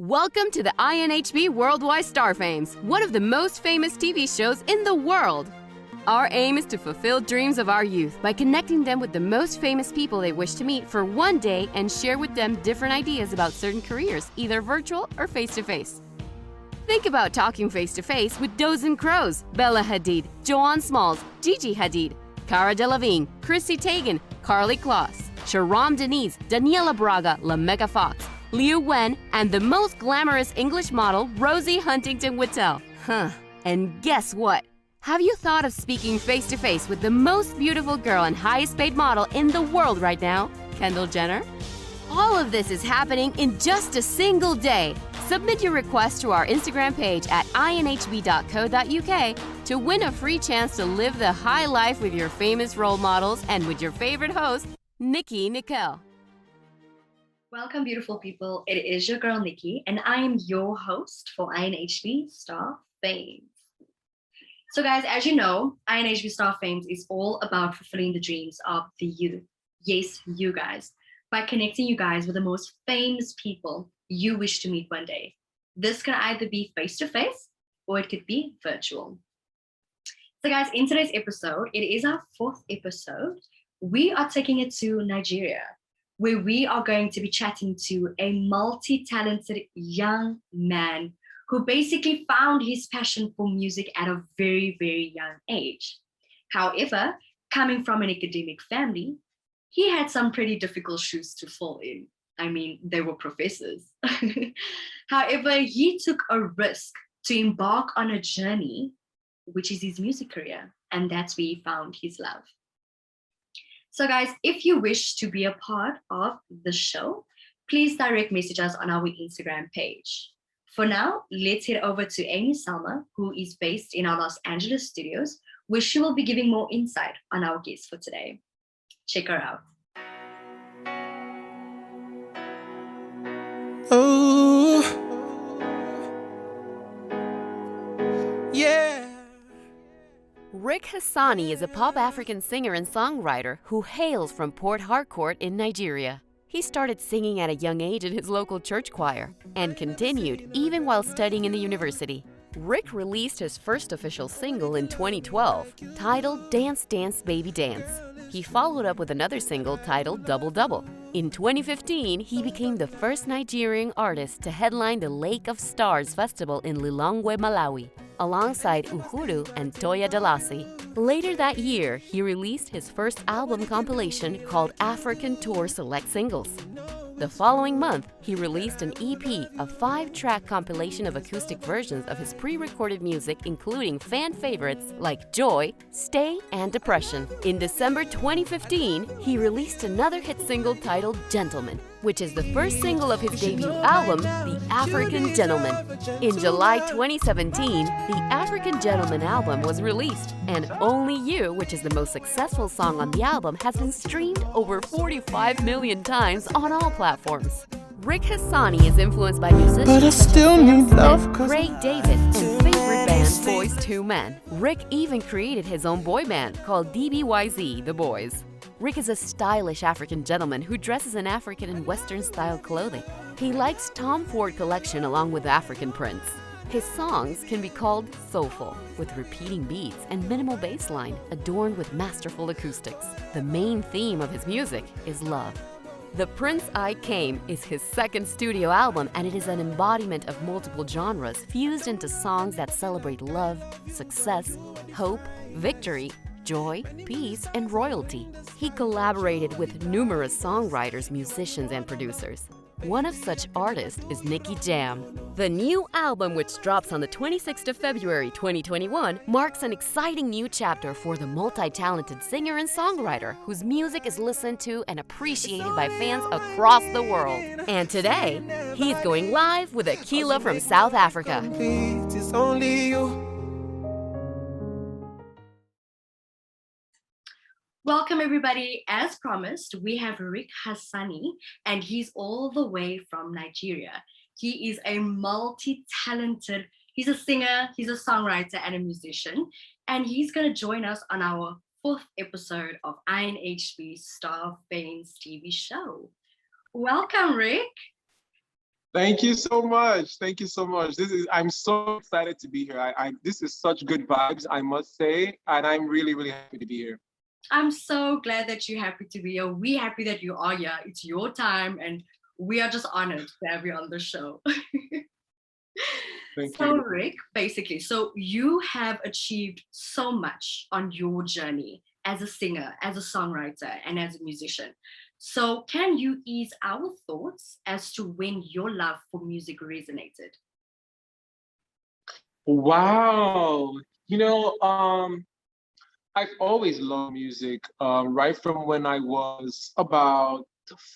Welcome to the INHB Worldwide Star Fames, one of the most famous TV shows in the world. Our aim is to fulfill dreams of our youth by connecting them with the most famous people they wish to meet for one day and share with them different ideas about certain careers, either virtual or face-to-face. Think about talking face-to-face with Dozen Crows, Bella Hadid, Joanne Smalls, Gigi Hadid, Cara Delevingne, Chrissy Teigen, Carly Kloss, Sharon Denise, Daniela Braga, LaMecca Fox, Liu Wen, and the most glamorous English model, Rosie Huntington-Whittle. And guess what? Have you thought of speaking face-to-face with the most beautiful girl and highest-paid model in the world right now, Kendall Jenner? All of this is happening in just a single day. Submit your request to our Instagram page at inhb.co.uk to win a free chance to live the high life with your famous role models and with your favorite host, Nikki Nicole. Welcome, beautiful people. It is your girl, Nikki, and I am your host for INHB Star Fames. So guys, as you know, INHB Star Fames is all about fulfilling the dreams of the youth. Yes, you guys. By connecting you guys with the most famous people you wish to meet one day. This can either be face-to-face or it could be virtual. So guys, in today's episode, it is our 4th episode. We are taking it to Nigeria, where we are going to be chatting to a multi-talented young man who basically found his passion for music at a very, very young age. However, coming from an academic family, he had some pretty difficult shoes to fill in. I mean, they were professors. However, he took a risk to embark on a journey, which is his music career, and that's where he found his love. So guys, if you wish to be a part of the show, please direct message us on our Instagram page. For now, let's head over to Amy Salma, who is based in our Los Angeles studios, where she will be giving more insight on our guest for today. Check her out. Oh, yeah. Ric Hassani is a pop African singer and songwriter who hails from Port-Harcourt in Nigeria. He started singing at a young age in his local church choir and continued even while studying in the university. Ric released his first official single in 2012, titled Dance Dance Baby Dance. He followed up with another single titled Double Double. In 2015, he became the first Nigerian artist to headline the Lake of Stars Festival in Lilongwe, Malawi, alongside Uhuru and Toya Delazy. Later that year, he released his first album compilation called African Tour Select Singles. The following month, he released an EP, a 5-track compilation of acoustic versions of his pre-recorded music, including fan favorites like Joy, Stay, and Depression. In December 2015, he released another hit single titled Gentleman, which is the first single of his debut album, The African Gentleman. In July 2017, The African Gentleman album was released, and Only You, which is the most successful song on the album, has been streamed over 45 million times on all platforms. Ric Hassani is influenced by musicians such as Sam Smith, Craig David, and favorite band Boyz II Men. Ric even created his own boy band called DBYZ, The Boys. Ric is a stylish African gentleman who dresses in African and Western-style clothing. He likes Tom Ford collection along with African prints. His songs can be called soulful, with repeating beats and minimal bass line, adorned with masterful acoustics. The main theme of his music is love. The Prince I Came is his second studio album, and it is an embodiment of multiple genres fused into songs that celebrate love, success, hope, victory, joy, peace, and royalty. He collaborated with numerous songwriters, musicians, and producers. One of such artists is Nicky Jam. The new album, which drops on the 26th of February 2021, marks an exciting new chapter for the multi-talented singer and songwriter whose music is listened to and appreciated by fans across the world. And today, he's going live with Aquila from South Africa. It's only you. Welcome, everybody. As promised, we have Ric Hassani, and he's all the way from Nigeria. He is a multi-talented, he's a singer, he's a songwriter, and a musician. And he's going to join us on our 4th episode of INHB Star Fames TV show. Welcome, Ric. Thank you so much. Thank you so much. I'm so excited to be here. This is such good vibes, I must say, and I'm really, really happy to be here. I'm so glad that you're happy to be here. We're happy that you are here. It's your time, and we are just honored to have you on the show. Thank So, you. Rick, basically, so you have achieved so much on your journey as a singer, as a songwriter, and as a musician. So, can you ease our thoughts as to when your love for music resonated? Wow. You know, I've always loved music, right from when I was about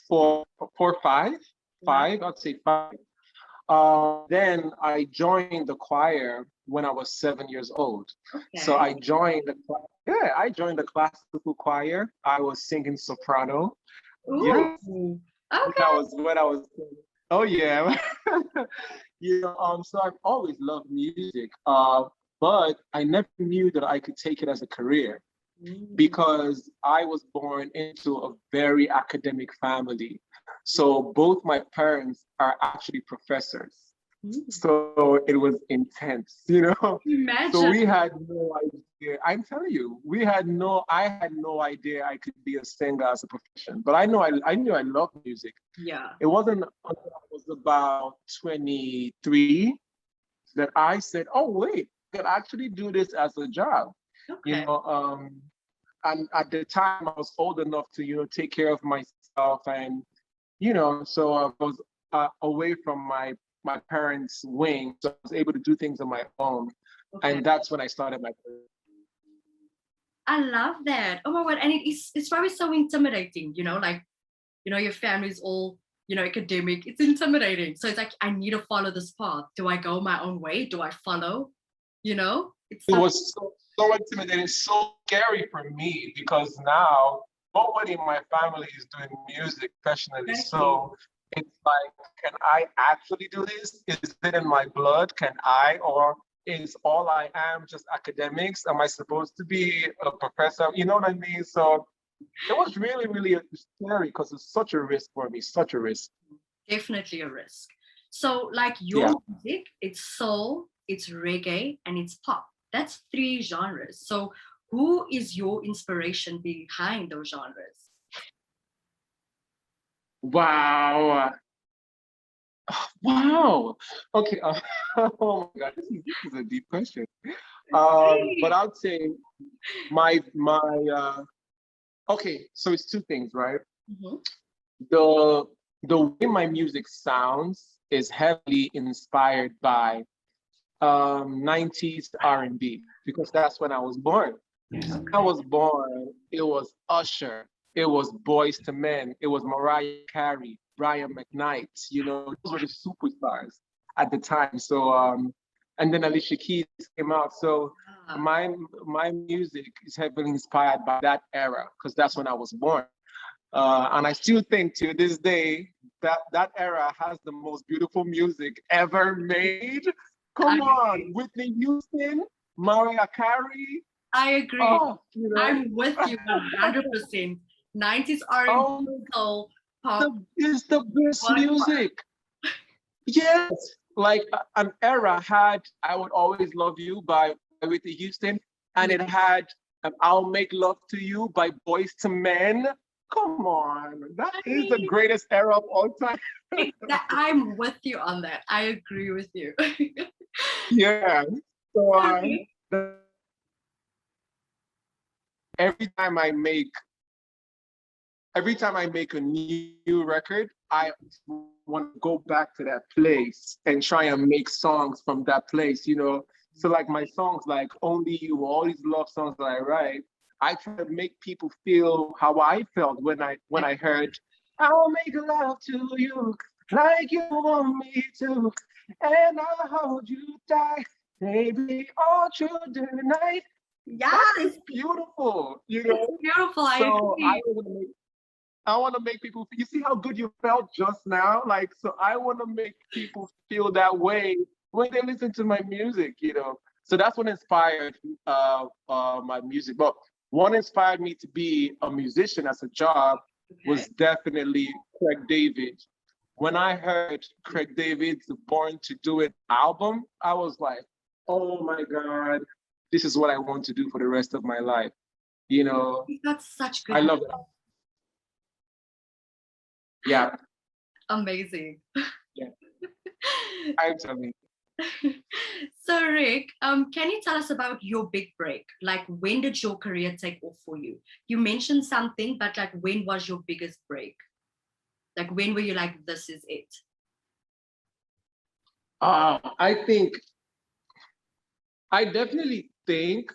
four, four, five, Wow. I'd say five. Then I joined the choir when I was 7 years old. So Okay. I joined I joined the classical choir. I was singing soprano. Yes, Ooh. that Okay. was what I was. Oh yeah. So I've always loved music. But I never knew that I could take it as a career Mm. because I was born into a very academic family. So both my parents are actually professors. Mm. So it was intense. So Imagine. we had no idea. I'm telling you, I had no idea I could be a singer as a profession. But I knew I loved music. Yeah. It wasn't until I was about 23 that I said, oh wait, I could actually do this as a job. You Okay. know, um, and at the time I was old enough to take care of myself, and so I was away from my parents' wing, so I was able to do things on my own, Okay. and that's when I started my career. I love that. Oh my God. And it's probably so intimidating, like, your family's all, academic. It's intimidating. So it's like, I need to follow this path. Do I go my own way? Do I follow? It's It so, was so intimidating, so scary for me because now nobody in my family is doing music professionally. exactly. So it's like, can I actually do this? Is it in my blood? Can I? Or is all I am just academics? Am I supposed to be a professor? You know what I mean? So it was really, really scary because it's such a risk for me, such a risk. Definitely a risk. So, like your Yeah. music, it's soul, it's reggae, and it's pop. That's three genres. So, who is your inspiration behind those genres? Wow. Wow. Okay. Oh my God, this is a deep question. But Hey. I'd say my okay, so it's two things, right? Mhm. The the way my music sounds is heavily inspired by 90s R&B because that's when I was born. So when I Okay. was born, it was Usher, it was Boys to Men, it was Mariah Carey, Brian McKnight, those were the superstars at the time. So and then Alicia Keys came out. So Ah, my music is heavily inspired by that era because that's when I was born. And I still think to this day that that era has the most beautiful music ever made. I Come on, agree. Whitney Houston, Mariah Carey. I agree. Oh, I'm with you 100%. 90s R&B, oh, soul, pop, it's the best worldwide. music. Yes, like an era had "I Would Always Love You" by Whitney Houston, and Yeah. it had "I'll Make Love to You" by Boys to Men. Come on, that I is the mean, greatest era of all time. I'm with you on that. I agree with you. Yeah. So Okay. every time I make a new record, I want to go back to that place and try and make songs from that place. So like my songs, like Only You, all these love songs that I write, I try to make people feel how I felt when I heard "I'll make love to you like you want me to, and I'll hold you tight, baby, all through the night." That is Yes, beautiful, it's beautiful. I So agree. I want to make people. You see how good you felt just now, like so. I want to make people feel that way when they listen to my music. So that's what inspired my music. But what inspired me to be a musician as a job Okay. was definitely Craig David when I heard Craig David's Born to Do It album, I was like, oh my God, this is what I want to do for the rest of my life. You know, He's got such good I love it. Yeah. Amazing. Yeah. I'm telling you. So Rick, can you tell us about your big break? Like, when did your career take off for you? You mentioned something, but like, when was your biggest break? Like, when were you like, this is it? I think, I definitely think,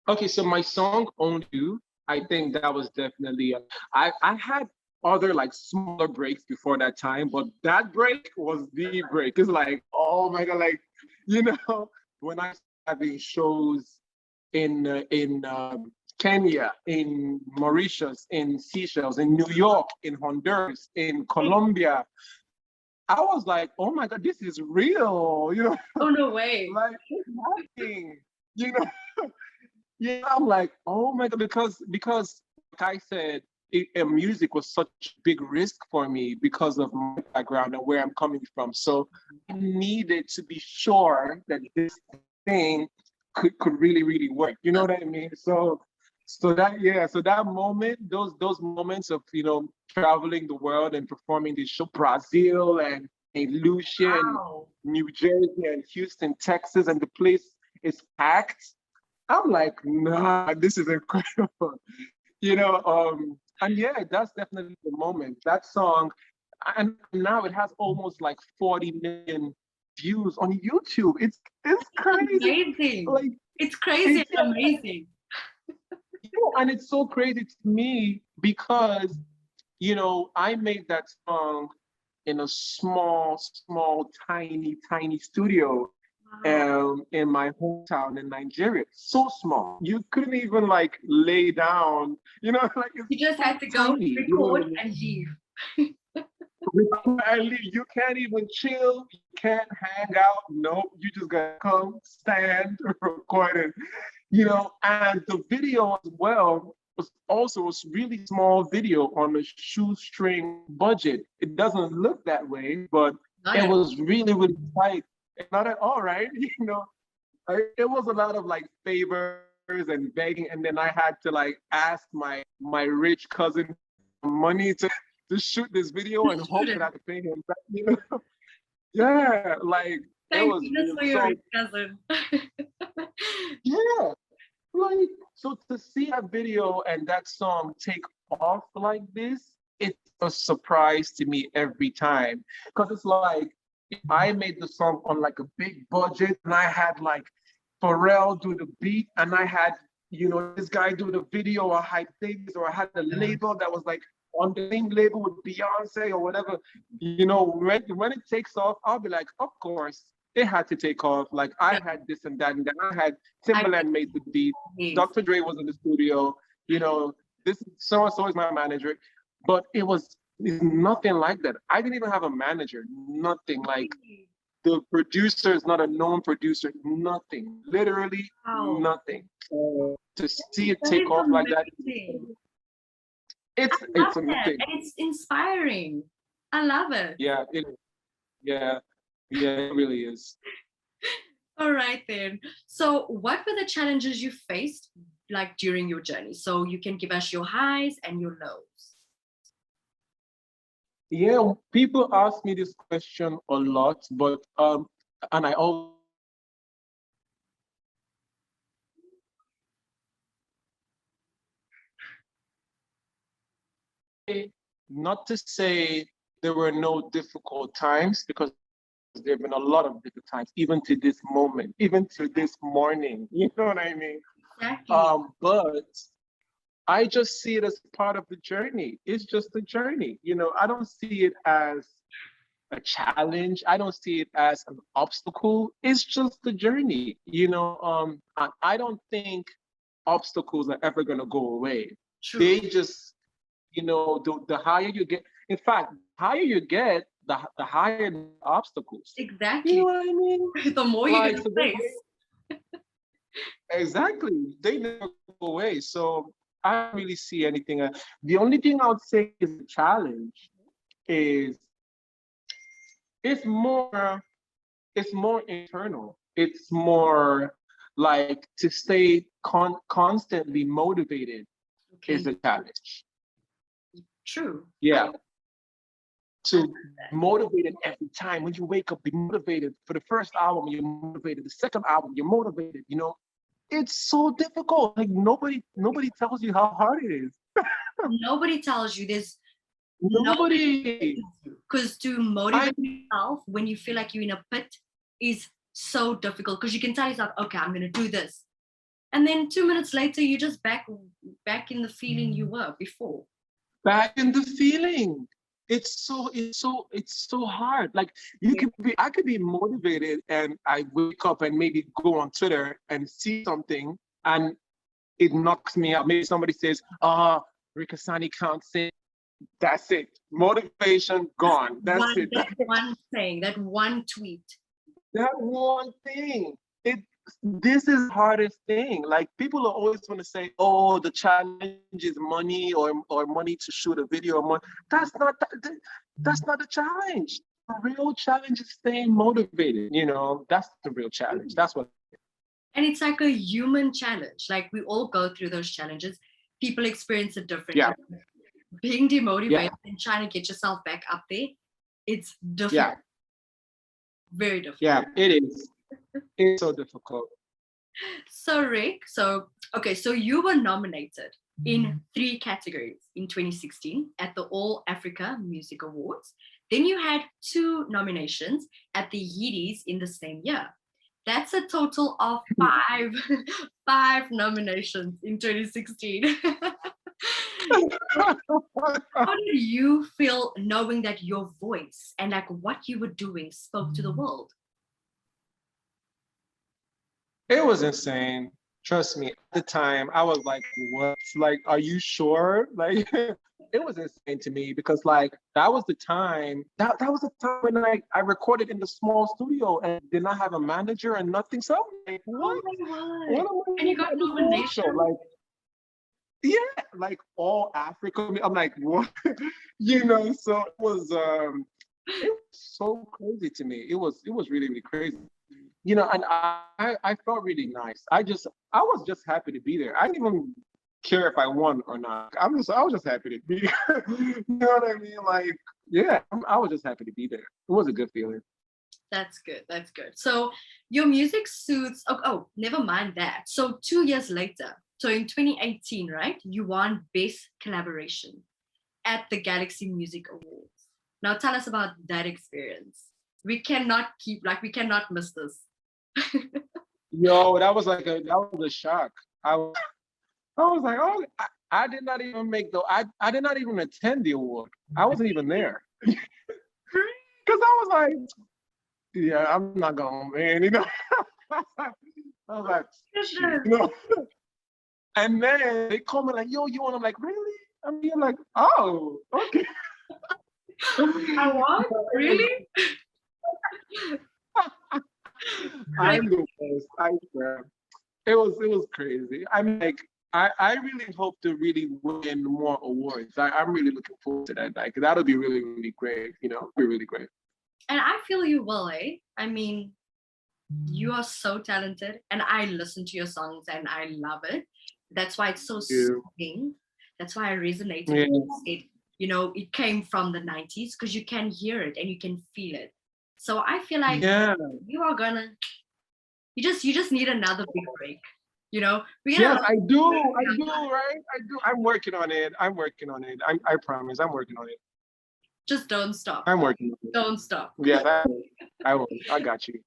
okay, so my song Only You, I think that was definitely, I had other like smaller breaks before that time, but that break was the break. It's like, oh my God, like, you know, when I started having shows in Kenya, in Mauritius, in Seychelles, in New York, in Honduras, in Colombia, I was like, oh my God, this is real, you know, Oh, no way. like it's happening, you know. Yeah, I'm like, oh my God, because like I said, music was such a big risk for me because of my background and where I'm coming from. So I needed to be sure that this thing could really, really work. You know what I mean? So that moment, those moments of, you know, traveling the world and performing the show, Brazil and St. Lucia and Wow. New Jersey and Houston, Texas, and the place is packed. I'm like, nah, this is incredible. You know, and yeah, that's definitely the moment. That song, and now it has almost like 40 million views on YouTube. It's crazy. Amazing. Like It's crazy it's, and amazing. you know, and it's so crazy to me because, you know, I made that song in a small, tiny studio in my hometown in Nigeria. So small. You couldn't even like lay down, you know, like it's You just had to go tiny, you know what I record mean? and leave. And you can't even chill, you can't hang out. No, you just gotta come, stand, record it, you know. And the video as well was also a really small video on a shoestring budget. It doesn't look that way, but it was really, really tight. Not at all, right? You know, it was a lot of like favors and begging, and then I had to like ask my rich cousin money to shoot this video and hope that I could pay him back. You know? Yeah, like Thank it was goodness for so your cousin. yeah. Like, so to see a video and that song take off like this, it's a surprise to me every time. Because it's like, I made the song on like a big budget and I had like Pharrell do the beat and I had, you know, this guy do the video or Hype Things, or I had a label that was like on the same label with Beyonce or whatever. You know, when it takes off, I'll be like, of course, it had to take off. Like I had this and that, and then I had Timbaland made the beat. Dr. Dre was in the studio. You know, this so and so is my manager, but it's nothing like that. I didn't even have a manager. Nothing. Like the producer is not a known producer. Nothing. Literally nothing. To see it take off like that, it's amazing. And it's inspiring. I love it. Yeah, yeah, it really is. All right then. So what were the challenges you faced like during your journey? So you can give us your highs and your lows. Yeah, people ask me this question a lot, but and I always not to say there were no difficult times, because there have been a lot of difficult times, even to this moment, even to this morning. You know what I mean? Exactly. But I just see it as part of the journey. It's just a journey. You know, I don't see it as a challenge. I don't see it as an obstacle. It's just a journey. You know, I don't think obstacles are ever gonna go away. True. They just, you know, the higher you get. In fact, the higher you get, the higher the obstacles. Exactly. You know what I mean? The more you get to face. Exactly. They never go away. So I don't really see anything. The only thing I would say is a challenge is it's more internal. It's more like to stay constantly motivated is a challenge. True. Yeah. To motivated every time when you wake up, be motivated. For the first album, you're motivated. The second album, you're motivated. You know, it's so difficult. Like nobody tells you how hard it is. Nobody tells you. There's Nobody. Because to motivate yourself when you feel like you're in a pit is so difficult, because you can tell yourself, okay, I'm gonna do this, and then 2 minutes later you're just back in the feeling you were before. Back in the feeling. It's so hard. Like I could be motivated and I wake up and maybe go on Twitter and see something and it knocks me out. Maybe somebody says, Ric Hassani can't sing. That's it. Motivation gone. That's it. That one thing, that one tweet. That one thing. This is the hardest thing. Like people are always going to say, "Oh, the challenge is money or money to shoot a video." Or money. That's not the challenge. The real challenge is staying motivated. You know, that's the real challenge. That's what. And it's like a human challenge. Like we all go through those challenges. People experience it differently. Yeah. Being demotivated and trying to get yourself back up there, it's difficult. Yeah. Very difficult. Yeah, it is. It's so difficult. So Ric, so you were nominated in 3 categories in 2016 at the All Africa Music Awards. Then you had 2 nominations at the Yeeties in the same year. That's a total of 5 nominations in 2016. How did you feel knowing that your voice and like what you were doing spoke to the world? It was insane. Trust me. At the time, I was like, what? Like, are you sure? Like, it was insane to me because like that was the time when I recorded in the small studio and did not have a manager and nothing. So I'm like, what? Oh my God. And you got nomination. Like, yeah, like All Africa. I'm like, what? You know, so it was so crazy to me. It was really, really crazy. You know, and I felt really nice. I was just happy to be there. I didn't even care if I won or not. I was just happy to be there. You know what I mean? Like, yeah, I was just happy to be there. It was a good feeling. That's good. That's good. So your music suits. Oh, never mind that. So 2 years later, so in 2018, right, you won Best Collaboration at the Galaxy Music Awards. Now tell us about that experience. We cannot miss this. Yo, that was a shock. I was like, oh, I did not even I did not even attend the award. I wasn't even there. Because I was like, yeah, I'm not going, man, you know. I was like, shit, you know. And then they call me like, yo, you want? I'm like, really? I mean, I'm like, oh, okay. I want? Really? I'm the worst, I swear. It was crazy. I'm like, I really hope to really win more awards. I'm really looking forward to that. Like that'll be really, really great. You know, be really great. And I feel you will, eh? I mean, you are so talented, and I listen to your songs and I love it. That's why it's so soothing. That's why I resonated with it. You know, it came from the 90s because you can hear it and you can feel it. So I feel like you are gonna. You just need another big break. You know. Yes, I do, right? I do. I'm working on it. I promise. I'm working on it. Just don't stop. I'm working on it. Don't stop. Yeah, I will. I got you.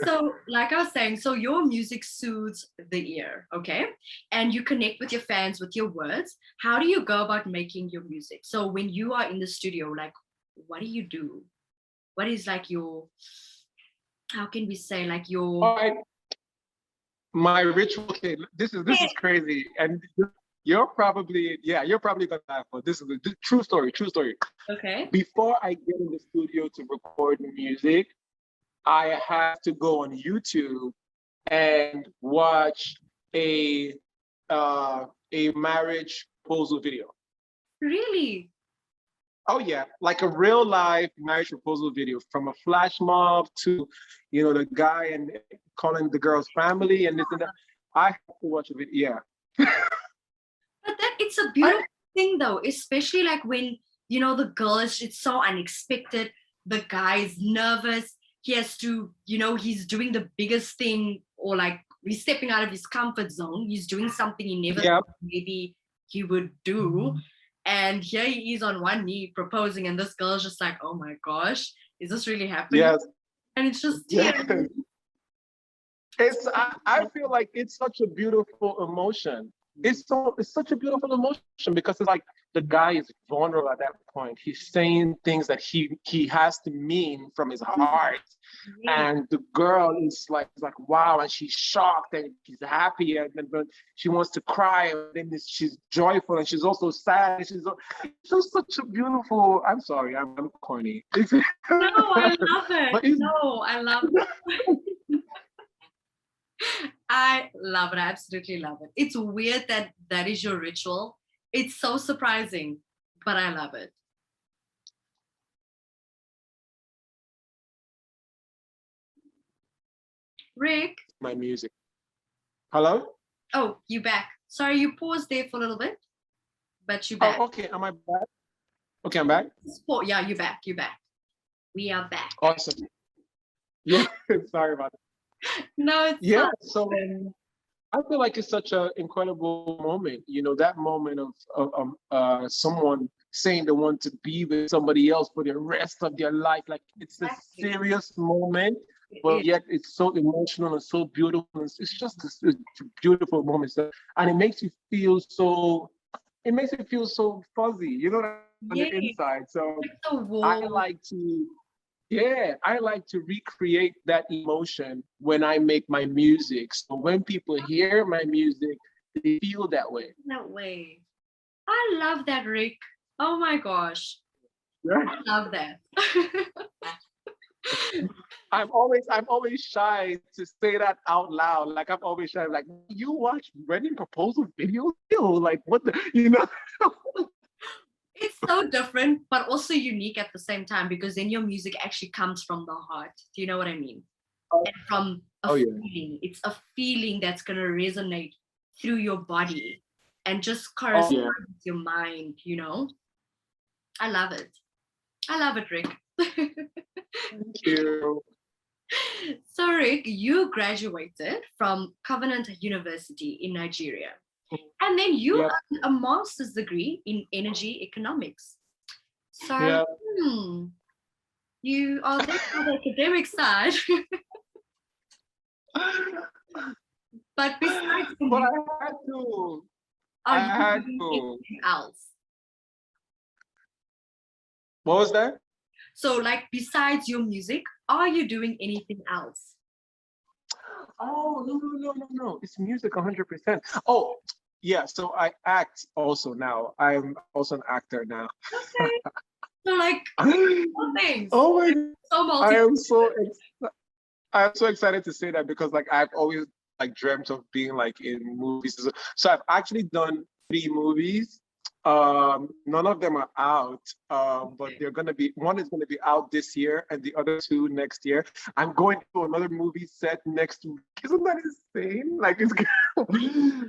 So, like I was saying, so your music soothes the ear, okay? And you connect with your fans with your words. How do you go about making your music? So when you are in the studio, like, what do you do? What is like your, how can we say, like your... All right. My ritual, okay, this is crazy. And you're probably gonna laugh, but this is a true story. Okay. Before I get in the studio to record music, I have to go on YouTube and watch a marriage proposal video. Really? Oh yeah, like a real life marriage proposal video, from a flash mob to, the guy and calling the girl's family and this and that. I have to watch a video. Yeah. But that it's a beautiful thing though, especially like when, the girl is, it's so unexpected. The guy is nervous. He has to, he's doing the biggest thing, or like he's stepping out of his comfort zone. He's doing something he never thought maybe he would do. And here he is on one knee proposing, and this girl's just like, oh my gosh, is this really happening? Yes. And it's just, Yes. I feel like it's such a beautiful emotion. It's such a beautiful emotion, because it's like the guy is vulnerable at that point. He's saying things that he has to mean from his heart. Yeah. And the girl is like wow, and she's shocked and she's happy, and but she wants to cry, and then she's joyful, and she's also sad. It's just such a beautiful. I'm sorry, I'm corny. No, I love it. No, I love it. I love it. I absolutely love it. It's weird that is your ritual. It's so surprising, but I love it. Rick? My music. Hello? Oh, you back. Sorry, you paused there for a little bit, but you back. Oh, okay. Am I back? Okay, I'm back. Yeah, you're back. You're back. We are back. Awesome. Yeah, sorry about that. No, it's yeah. not. So I feel like it's such an incredible moment. That moment of someone saying they want to be with somebody else for the rest of their life. Like, it's a serious moment, but yet it's so emotional and so beautiful. It's just a beautiful moment, and it makes you feel so. It makes it feel so fuzzy, on the inside. So I like to. Yeah, I like to recreate that emotion when I make my music. So when people hear my music, they feel that way. That way. I love that, Rick. Oh my gosh. Yeah. I love that. I'm always shy to say that out loud. Like, I'm always shy. Like, you watch wedding proposal videos? Like, what the, It's so different, but also unique at the same time, because then your music actually comes from the heart. Do you know what I mean? And from a feeling. It's a feeling that's going to resonate through your body and just correspond with your mind, I love it. I love it, Rick. Thank you. So, Rick, you graduated from Covenant University in Nigeria. And then you earned a master's degree in energy economics. So you are there on the academic side. But besides I had to. Anything else? What was that? So, like, besides your music, are you doing anything else? Oh, no. It's music 100%. Oh, yeah. So I act also now. I'm also an actor now. Okay. So, like, all things. Oh my God. I'm so excited to say that, because like I've always dreamt of being in movies. So I've actually done 3 movies. None of them are out, but one is gonna be out this year, and the other 2 next year. I'm going to another movie set next week. Isn't that insane? It's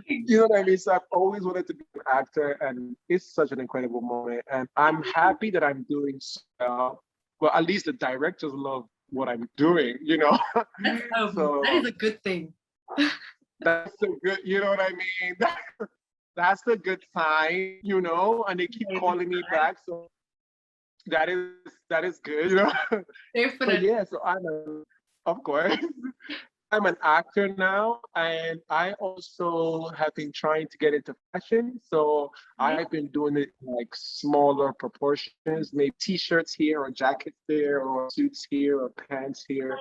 you know what I mean? So I've always wanted to be an actor, and it's such an incredible moment. And I'm happy that I'm doing so well. Well, at least the directors love what I'm doing, So, that is a good thing. That's a good, you know what I mean? That's a good sign, and they keep calling me back. So that is good, Definitely. But yeah, so of course, I'm an actor now, and I also have been trying to get into fashion. So I've been doing it in smaller proportions, maybe t-shirts here or jackets there or suits here or pants here.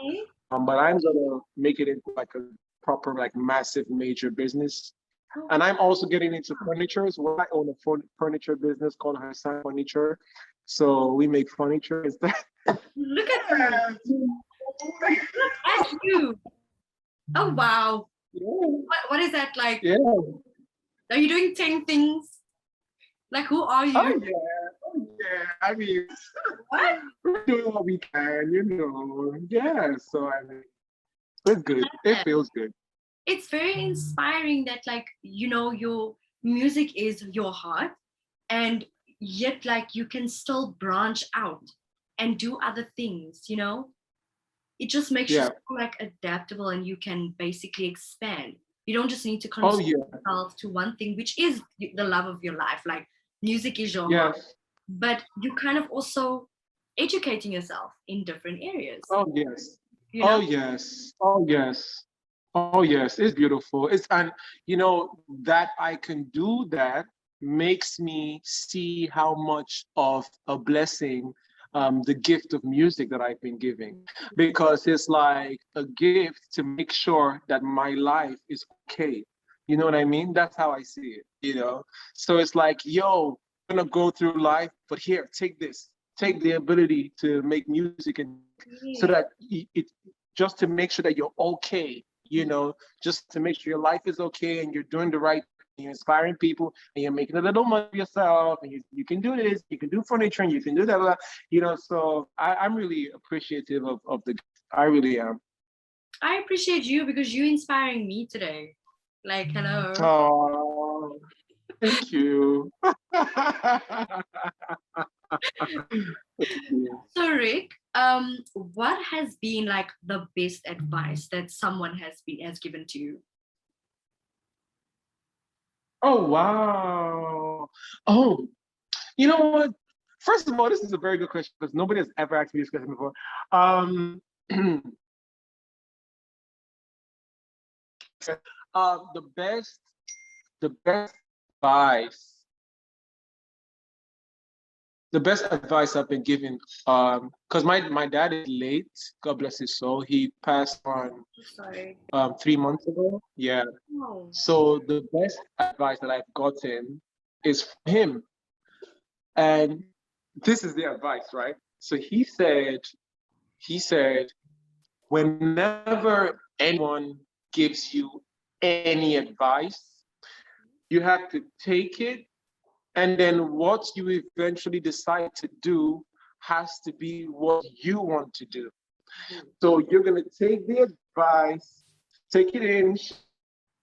But I'm gonna make it into a proper massive major business. And I'm also getting into furniture as well. I own a furniture business called Hassani Furniture. So we make furniture. Look at that. Look at you. Oh, wow. Yeah. What is that like? Yeah. Are you doing 10 things? Like, who are you? Oh I mean, What? we're doing what we can, you know. Yeah, so I mean, it's good. It feels good. It's very inspiring that, like, you know, your music is your heart, and yet, like, you can still branch out and do other things, you know? It just makes you Yeah. so, like, adaptable, and you can basically expand. You don't just need to Oh constrain yeah. yourself to one thing, which is the love of your life. Like, music is your heart, Yes. but you kind of also educating yourself in different areas, Oh yes. you Oh know? yes. Oh yes. Oh yes. It's beautiful. It's and you know that I can do that makes me see how much of a blessing the gift of music that I've been giving, because it's like a gift to make sure that my life is okay. You know what I mean? That's how I see it, you know? So it's like, yo, I'm gonna go through life, but here, take this, take the ability to make music, and so Yeah. that it just to make sure that you're okay, you know, just to make sure your life is okay and you're doing the right, you're inspiring people and you're making a little money yourself, and you can do this, you can do furniture, and you can do that, you know. So I'm really appreciative of the, I really am. I appreciate you because you're inspiring me today. Like, hello. Oh, thank you. So, Rick, what has been like the best advice that someone has given to you? Oh wow. Oh, you know what? First of all, this is a very good question because nobody has ever asked me this question before. Um, the best advice, the best advice I've been given, because my dad is late, God bless his soul. He passed on Sorry. 3 months ago. Yeah. Oh. So the best advice that I've gotten is from him. And this is the advice, right? So he said, whenever anyone gives you any advice, you have to take it, and then what you eventually decide to do has to be what you want to do. So you're gonna take the advice, take it in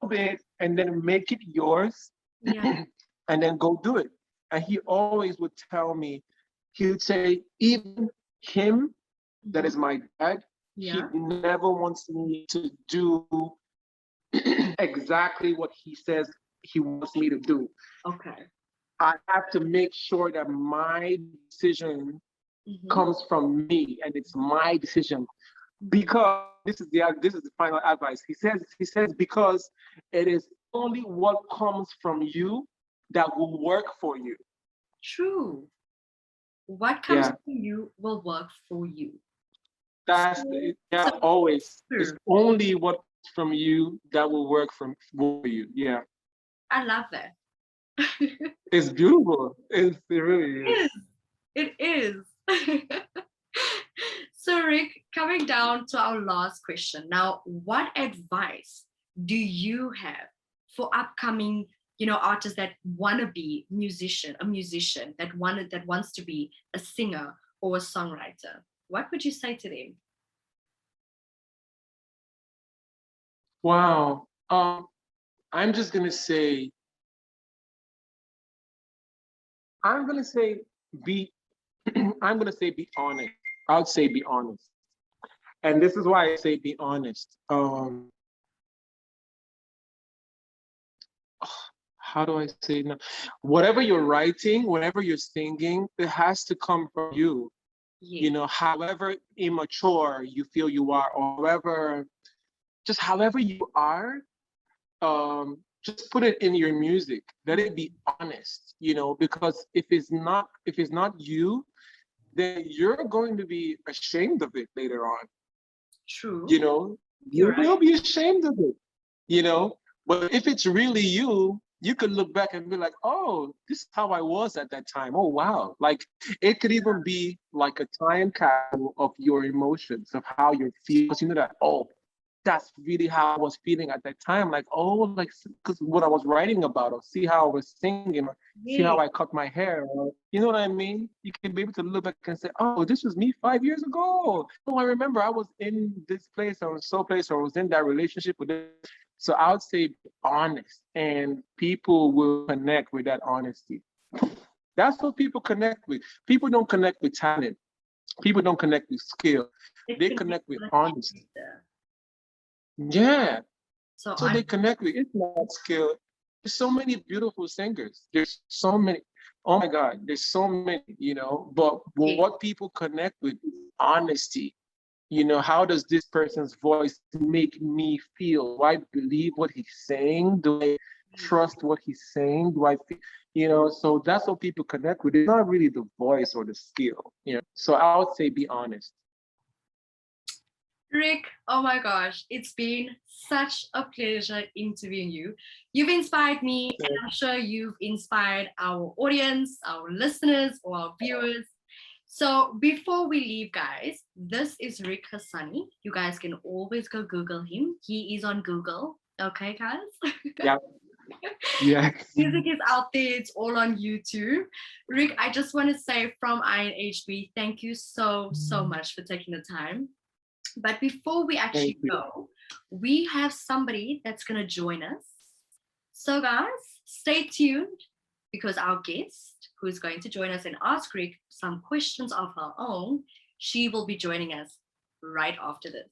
a bit, and then make it yours, Yeah. and then go do it. And he always would tell me, he would say, even him, that is my dad, he Yeah. never wants me to do exactly what he says he wants me to do. Okay. I have to make sure that my decision Mm-hmm. comes from me and it's my decision, because this is the final advice. He says because it is only what comes from you that will work for you. True. What comes Yeah, from you will work for you. that's So always. It's true. only what comes from you that will work for you. Yeah, I love that. it's beautiful. It really is. It is. It is. So, Rick, coming down to our last question. Now, what advice do you have for upcoming, you know, artists that want to be a musician that wants to be a singer or a songwriter? What would you say to them? Wow. I'm just gonna say, I'm gonna say be I'm gonna say be honest. I'll say be honest. And this is why I say be honest. How do I say now? Whatever you're writing, whatever you're singing, it has to come from you. You Yeah. know, however immature you feel you are, or however you are, just put it in your music. Let it be honest, you know, because if it's not you, then you're going to be ashamed of it later on. True. You know, You're you will right. be ashamed of it, you know. But if it's really you, you could look back and be like, oh, this is how I was at that time. Oh, wow. Like it could even be like a time capsule of your emotions, of how you feel. You know that, oh, that's really how I was feeling at that time. Like, oh, like, because what I was writing about, or see how I was singing, or see how I cut my hair, or, you know what I mean? You can be able to look back and say, oh, this was me 5 years ago. Oh, I remember I was in this place, or so place, or I was in that relationship with this. So I would say be honest, and people will connect with that honesty. That's what people connect with. People don't connect with talent. People don't connect with skill. They connect with honesty. Yeah. So they connect with, it's not skill. There's so many beautiful singers. There's so many. Oh my God, there's so many, you know, but what people connect with is honesty. You know, how does this person's voice make me feel? Do I believe what he's saying? Do I trust what he's saying? Do I feel, you know, so that's what people connect with. It's not really the voice or the skill, you know. So I would say be honest. Ric, oh my gosh, it's been such a pleasure interviewing you. You've inspired me, and I'm sure you've inspired our audience, our listeners, or our viewers. So before we leave, guys, this is Ric Hassani. You guys can always go Google him. He is on Google. Okay, guys? Yeah. Yeah. Music is out there. It's all on YouTube. Ric, I just want to say from INHB, thank you so much for taking the time. But before we actually go, we have somebody that's going to join us. So guys, stay tuned, because our guest, who is going to join us and ask Ric some questions of her own, she will be joining us right after this.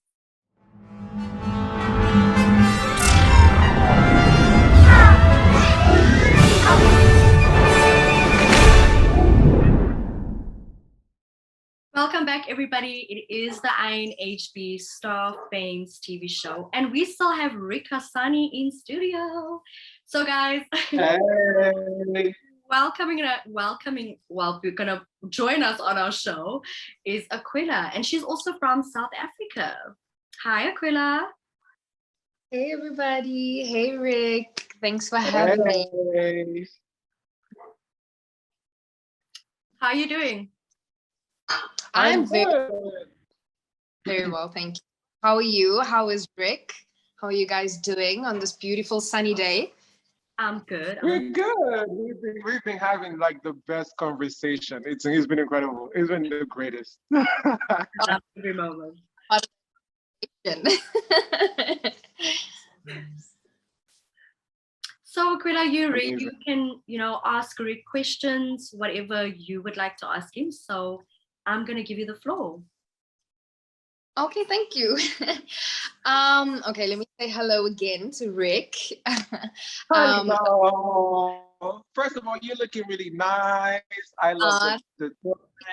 Welcome back, everybody. It is the INHB Star Fames TV show, and we still have Ric Hassani in studio. So, guys, Hey. We're gonna join us on our show is Aquila, and she's also from South Africa. Hi, Aquila. Hey, everybody. Hey, Ric. Thanks for having me. How are you doing? I'm very well, thank you. How are you? How is Ric? How are you guys doing on this beautiful sunny day? I'm good. We're good. We've been having like the best conversation. It's been incredible. It's been the greatest. Every moment. So Aquila, you can, ask Ric questions, whatever you would like to ask him. So I'm gonna give you the floor. Okay, thank you. Okay, let me say hello again to Ric. Hello. First of all, you're looking really nice. I love the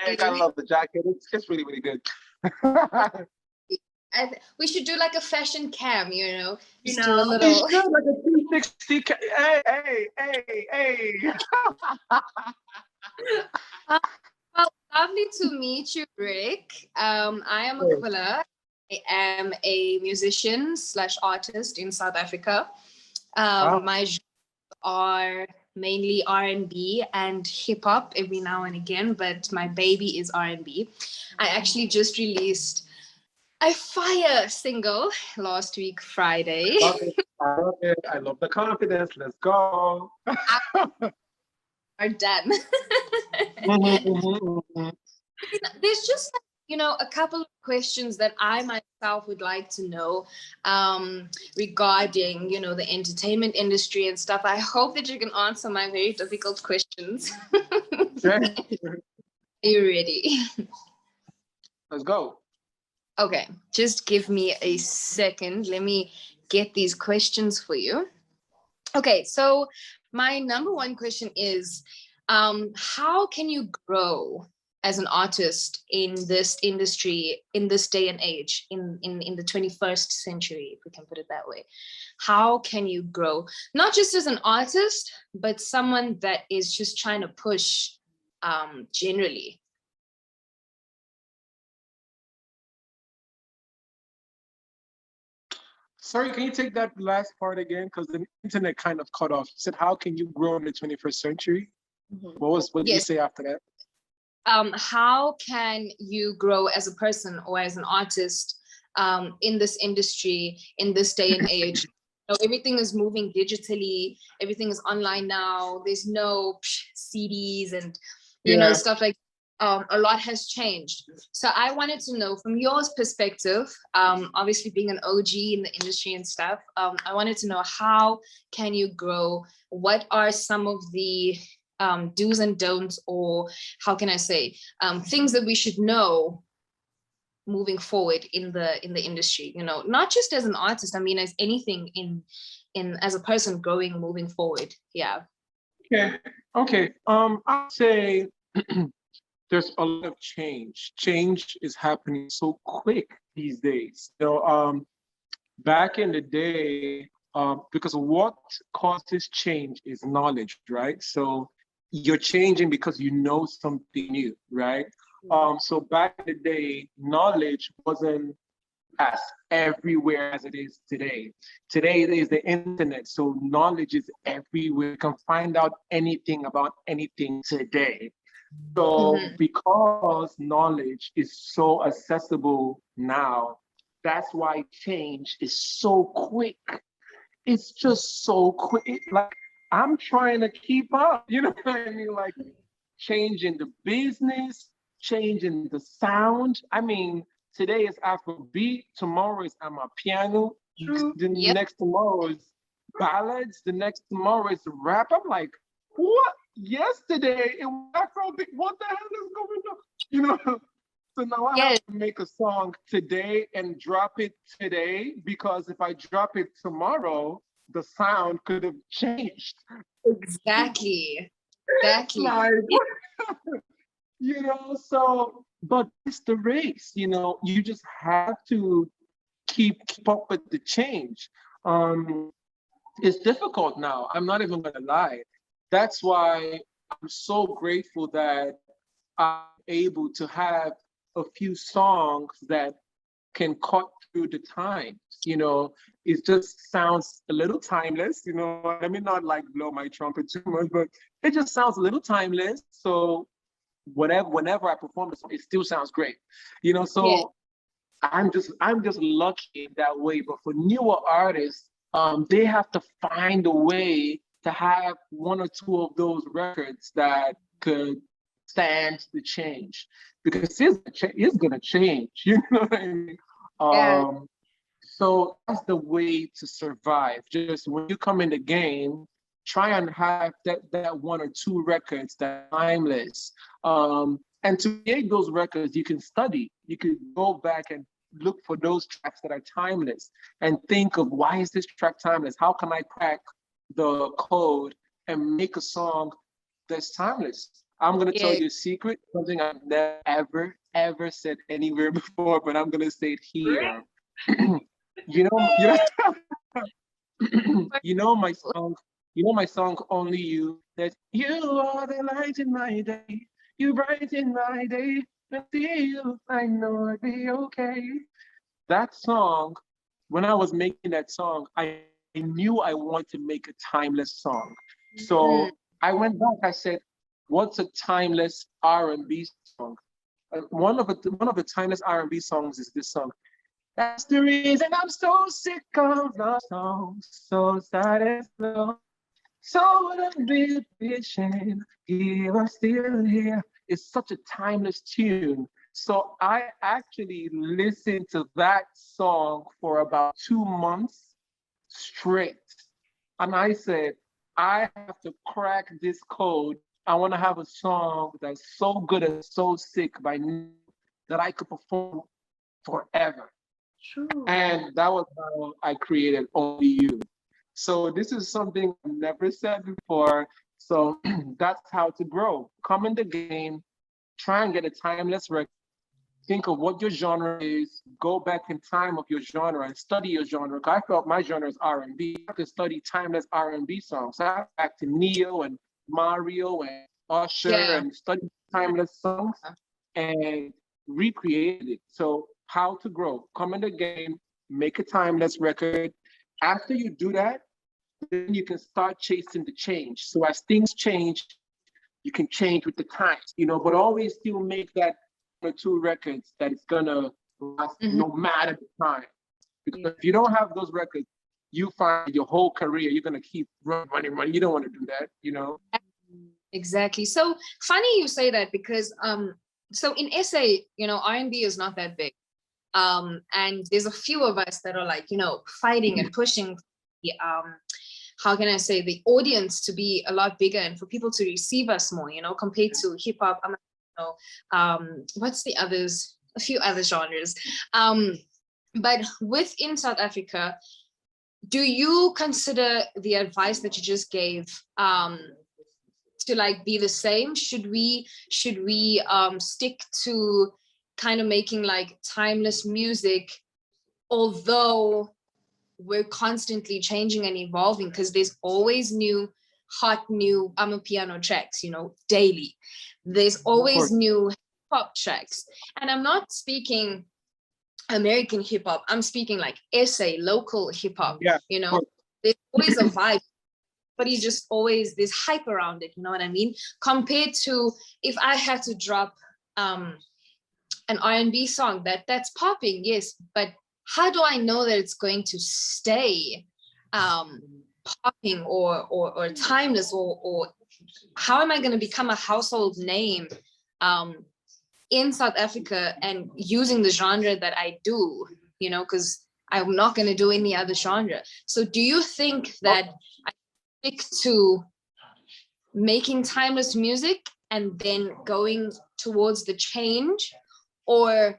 I love the jacket. It's really, really good. We should do like a fashion cam, do a little. We should, like a 360 cam. Hey. Well, lovely to meet you, Ric. I am Aquila. I am a musician / artist in South Africa. My genres are mainly R&B and hip hop every now and again, but my baby is R&B. I actually just released a fire single last week, Friday. I love it. I love the confidence. Let's go. Are done. There's just, a couple of questions that I myself would like to know regarding, the entertainment industry and stuff. I hope that you can answer my very difficult questions. Are you ready? Let's go. Okay, just give me a second. Let me get these questions for you. Okay, so my number one question is, how can you grow as an artist in this industry, in this day and age, in the 21st century, if we can put it that way? How can you grow, not just as an artist, but someone that is just trying to push generally? Sorry, can you take that last part again? Because the internet kind of cut off. You said, how can you grow in the 21st century? Mm-hmm. What did you say after that? How can you grow as a person or as an artist in this industry, in this day and age. Everything is moving digitally. Everything is online now. There's no CDs and, stuff like a lot has changed. So I wanted to know from your perspective, obviously being an OG in the industry and stuff, I wanted to know, how can you grow? What are some of the do's and don'ts, or how can I say, things that we should know moving forward in the industry, not just as an artist, I mean, as anything in as a person growing, moving forward. Yeah. Okay. I'd say there's a lot of change. Change is happening so quick these days. Back in the day, because what causes change is knowledge, right? So you're changing because you know something new, right? So back in the day, knowledge wasn't as everywhere as it is today. Today it is the internet, so knowledge is everywhere. You can find out anything about anything today. So because knowledge is so accessible now, that's why change is so quick. It's just so quick. Like, I'm trying to keep up, you know what I mean? Like, changing the business, changing the sound. I mean, today is Afrobeat, tomorrow is Amapiano, the next tomorrow is ballads, the next tomorrow is rap. I'm like, what? Yesterday it was Afrobeat. What the hell is going on? So now I have to make a song today and drop it today, because if I drop it tomorrow, the sound could have changed. Exactly. Like, so, but it's the race, you just have to keep up with the change. It's difficult now. I'm not even gonna lie. That's why I'm so grateful that I'm able to have a few songs that can cut through the times. It just sounds a little timeless. Let me not like blow my trumpet too much, but it just sounds a little timeless. So whenever I perform the song, it still sounds great. So I'm just lucky that way. But for newer artists, they have to find a way to have one or two of those records that could stand the change, because it's gonna change. You know what I mean? So that's the way to survive. Just when you come in the game, try and have that one or two records that are timeless. And to create those records, you can study. You can go back and look for those tracks that are timeless and think of, why is this track timeless? How can I crack the code and make a song that's timeless? I'm gonna tell you a secret, something I've never ever said anywhere before, but I'm gonna say it here. you know my song Only You, that you are the light in my day, you brighten my day, and see you, I know I'll be okay. That song, when I was making that song, I knew I wanted to make a timeless song. So I went back, I said, what's a timeless R&B song? One of the timeless R&B songs is this song. That's the reason I'm so sick of love songs, so sad and slow. So I've been patient, I'm still here. It's such a timeless tune. So I actually listened to that song for about 2 months straight. And I said, I have to crack this code. I want to have a song that's so good and so sick that I could perform forever. True. And that was how I created Only You. So this is something I've never said before. So that's how to grow. Come in the game, try and get a timeless record. Think of what your genre is, go back in time of your genre and study your genre. I felt my genre is R&B. I could study timeless R&B songs. So I went back to Neo and Mario and Usher and study timeless songs and recreated it. So how to grow, come in the game, make a timeless record. After you do that, then you can start chasing the change. So as things change, you can change with the times, but always still make that 1 or 2 records that is gonna last no matter the time. Because if you don't have those records, you find your whole career, you're gonna keep running. You don't want to do that, you know? Exactly. So funny you say that, because so in SA, you know, R&B is not that big. And there's a few of us that are like, you know, fighting and pushing the how can I say, the audience to be a lot bigger and for people to receive us more, you know, compared to hip hop, you know, what's the others, a few other genres. But within South Africa, do you consider the advice that you just gave to like be the same? Should we stick to kind of making like timeless music, although we're constantly changing and evolving, because there's always hot new piano tracks, you know, daily. There's always new hip hop tracks. And I'm not speaking American hip hop, I'm speaking like SA, local hip hop, you know, there's always a vibe, but you just always, there's hype around it, you know what I mean? Compared to if I had to drop an R&B song that's popping, yes, but how do I know that it's going to stay popping or timeless, or how am I going to become a household name in South Africa and using the genre that I do, you know, because I'm not going to do any other genre. So do you think that I stick to making timeless music and then going towards the change, or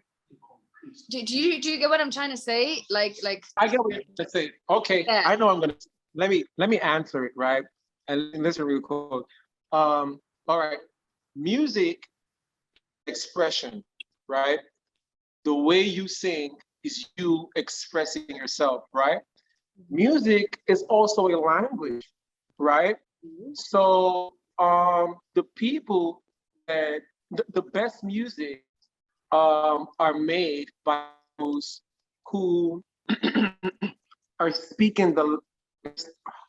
do you get what I'm trying to say? Like I get what you're trying to say. Okay, yeah. I know I'm gonna let me answer it, right? And listen real quick. All right, music expression, right? The way you sing is you expressing yourself, right? Music is also a language, right? So the people that the best music are made by those who are speaking the,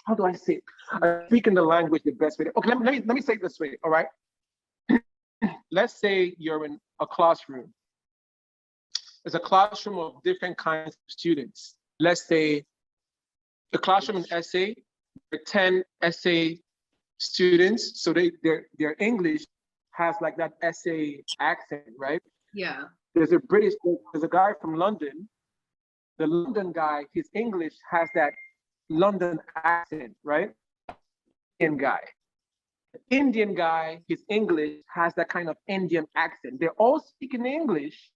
how do I say it? Are speaking the language the best way. Okay, let me say it this way, all right? Let's say you're in a classroom. There's a classroom of different kinds of students. Let's say the classroom in SA, there are 10 SA students, so their English has like that SA accent, right? Yeah. There's a guy from London. The London guy, his English has that London accent, right? Indian guy. The Indian guy, his English has that kind of Indian accent. They're all speaking English,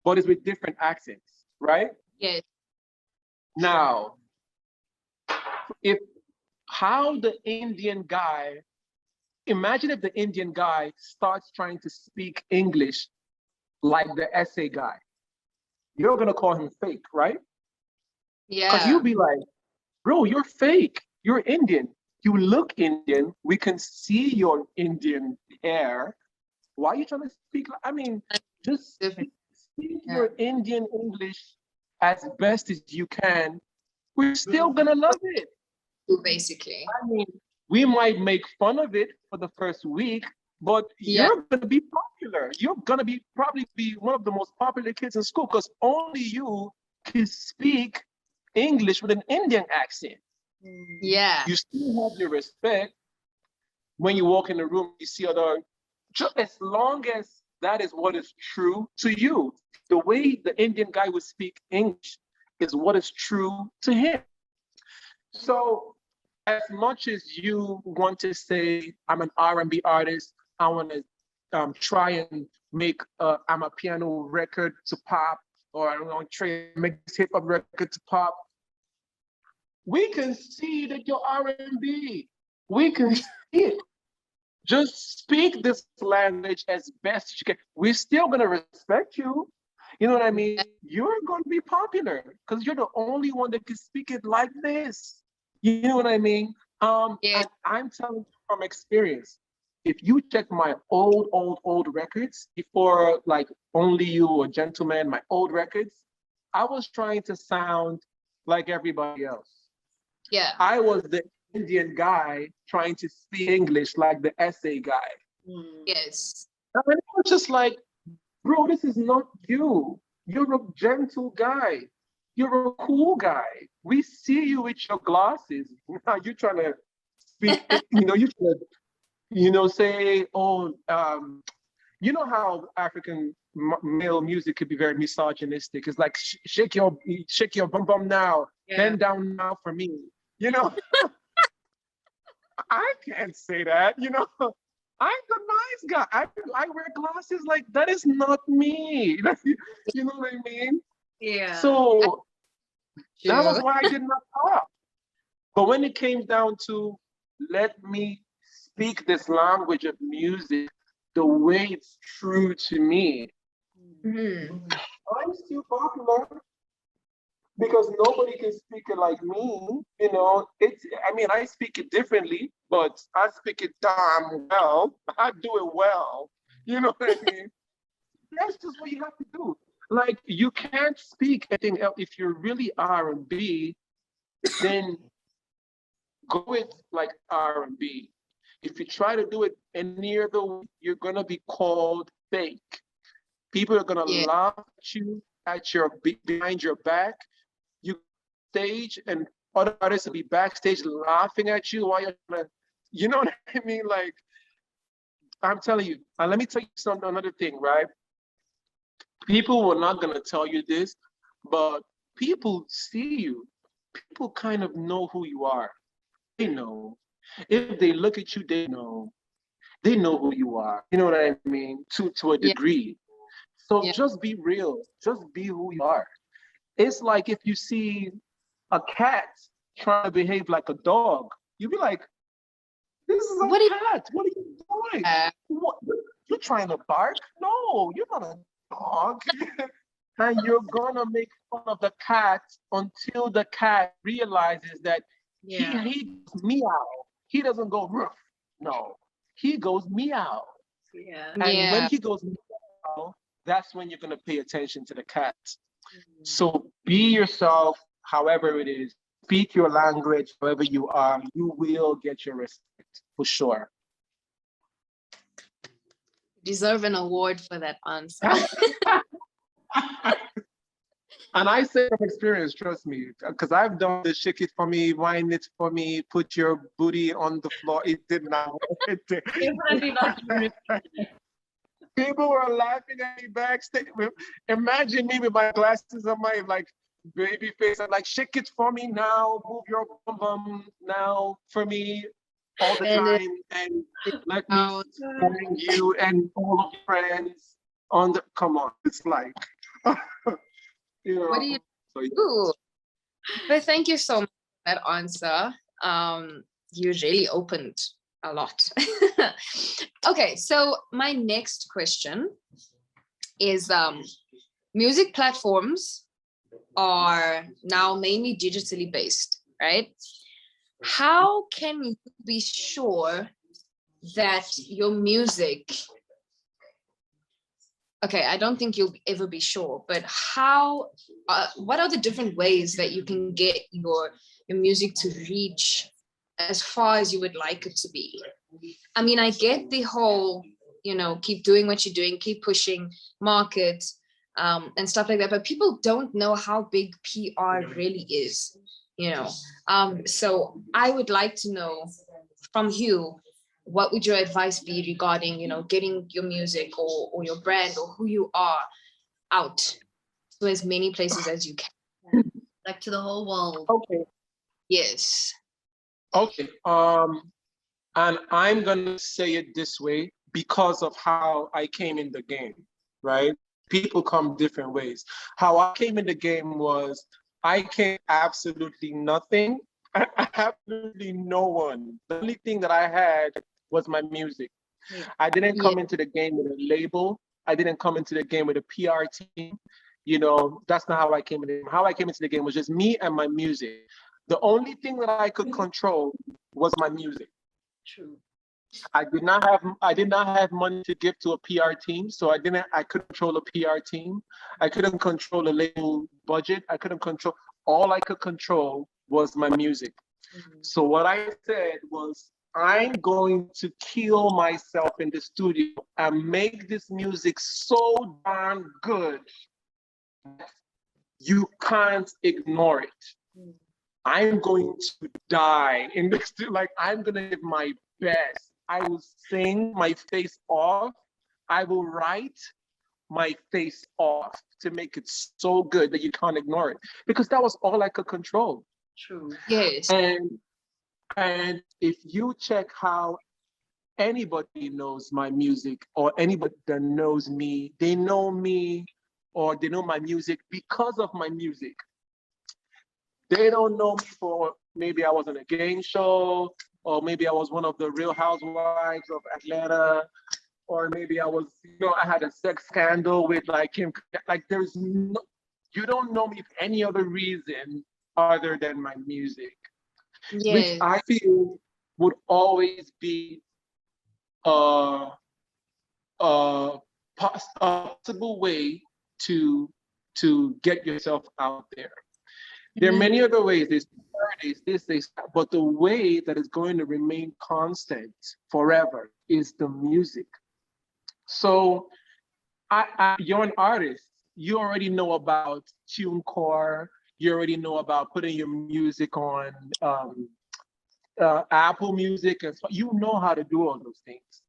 but it's with different accents, right? Yes. Now, how the Indian guy, imagine if the Indian guy starts trying to speak English like the SA guy. You're gonna call him fake, right? Yeah. Because you'll be like, bro, you're fake. You're Indian. You look Indian. We can see your Indian hair. Why are you trying to speak? I mean, just speak your Indian English as best as you can. We're still gonna love it. Basically. I mean, we might make fun of it for the first week, but you're gonna be popular. You're gonna probably be one of the most popular kids in school because only you can speak English with an Indian accent. Yeah. You still have your respect when you walk in the room, you see other, just as long as that is what is true to you. The way the Indian guy would speak English is what is true to him. So as much as you want to say, I'm an R&B artist, I want to try and make I'm a piano record to pop, or I want to try and make this hip hop record to pop, we can see that you're R&B. We can see it. Just speak this language as best you can. We're still gonna respect you. You know what I mean? You're gonna be popular because you're the only one that can speak it like this. You know what I mean? And I'm telling you from experience, if you check my old records before like Only You or Gentleman, my old records, I was trying to sound like everybody else. Yeah. I was the Indian guy trying to speak English like the SA guy. Yes. And it was just like, bro, this is not you. You're a gentle guy. You're a cool guy. We see you with your glasses. Now you're trying to speak, you're trying to, say, oh, you know how African male music could be very misogynistic. It's like shake your bum bum now, bend down now for me. I can't say that. I'm the nice guy. I wear glasses. Like that is not me. You know what I mean? Yeah. So that was why I did not talk. But when it came down to let me speak this language of music the way it's true to me, I'm still popular because nobody can speak it like me. I speak it differently, but I speak it damn well. I do it well. You know what I mean? That's just what you have to do. Like, you can't speak anything else. If you're really R&B, then go with like R&B. If you try to do it any other way, you're gonna be called fake. People are gonna laugh at you behind your back. You stage and other artists will be backstage laughing at you while you're trying to, you know what I mean? Like, I'm telling you, and let me tell you another thing, right? People were not gonna tell you this, but people see you. People kind of know who you are. They know. If they look at you, they know. They know who you are. You know what I mean? To a degree. So just be real. Just be who you are. It's like if you see a cat trying to behave like a dog, you'd be like, this is a cat. What are you doing? What? You're trying to bark? No, you're not a dog. And you're gonna make fun of the cat until the cat realizes that he meow. He doesn't go roof. No, he goes meow. Yeah. And when he goes meow, that's when you're gonna pay attention to the cat. So be yourself, however it is. Speak your language, however you are. You will get your respect for sure. Deserve an award for that answer. And I say from experience, trust me, because I've done the shake it for me, wine it for me, put your booty on the floor. It did not work. People were laughing at me backstage. Imagine me with my glasses on, my like baby face. I'm like, shake it for me now, move your bum now for me all the time, and let me bring you and all of your friends on the. Come on, it's like. What do you do? But thank you so much for that answer. You really opened a lot. Okay, so my next question is music platforms are now mainly digitally based, right? How can you be sure that your music, okay, I don't think you'll ever be sure, but what are the different ways that you can get your music to reach as far as you would like it to be? I mean, I get the whole, keep doing what you're doing, keep pushing, market, and stuff like that, but people don't know how big PR really is, so I would like to know from you, what would your advice be regarding, getting your music or your brand or who you are out to as many places as you can? Like to the whole world. Okay. Yes. Okay. And I'm gonna say it this way because of how I came in the game, right? People come different ways. How I came in the game was I came absolutely nothing, absolutely no one. The only thing that I had was my music. I didn't come into the game with a label. I didn't come into the game with a PR team. That's not how I came in. How I came into the game was just me and my music. The only thing that I could control was my music. True. I did not have money to give to a PR team, so I couldn't control a PR team. I couldn't control a label budget. All I could control was my music. So what I said was, I'm going to kill myself in the studio and make this music so darn good you can't ignore it. I'm going to die in this, like, I'm gonna give my best. I will sing my face off. I will write my face off to make it so good that you can't ignore it. Because that was all I could control. True. Yes. And if you check how anybody knows my music, or anybody that knows me, they know me or they know my music because of my music. They don't know me for maybe I was on a game show, or maybe I was one of the Real Housewives of Atlanta, or maybe I was, I had a sex scandal with like Kim. Like there's no, you don't know me for any other reason other than my music, which Yes. I feel would always be a possible way to get yourself out there. There are many other ways. There's this, but the way that is going to remain constant forever is the music. So you're an artist. You already know about TuneCore. You already know about putting your music on Apple Music, and so you know how to do all those things.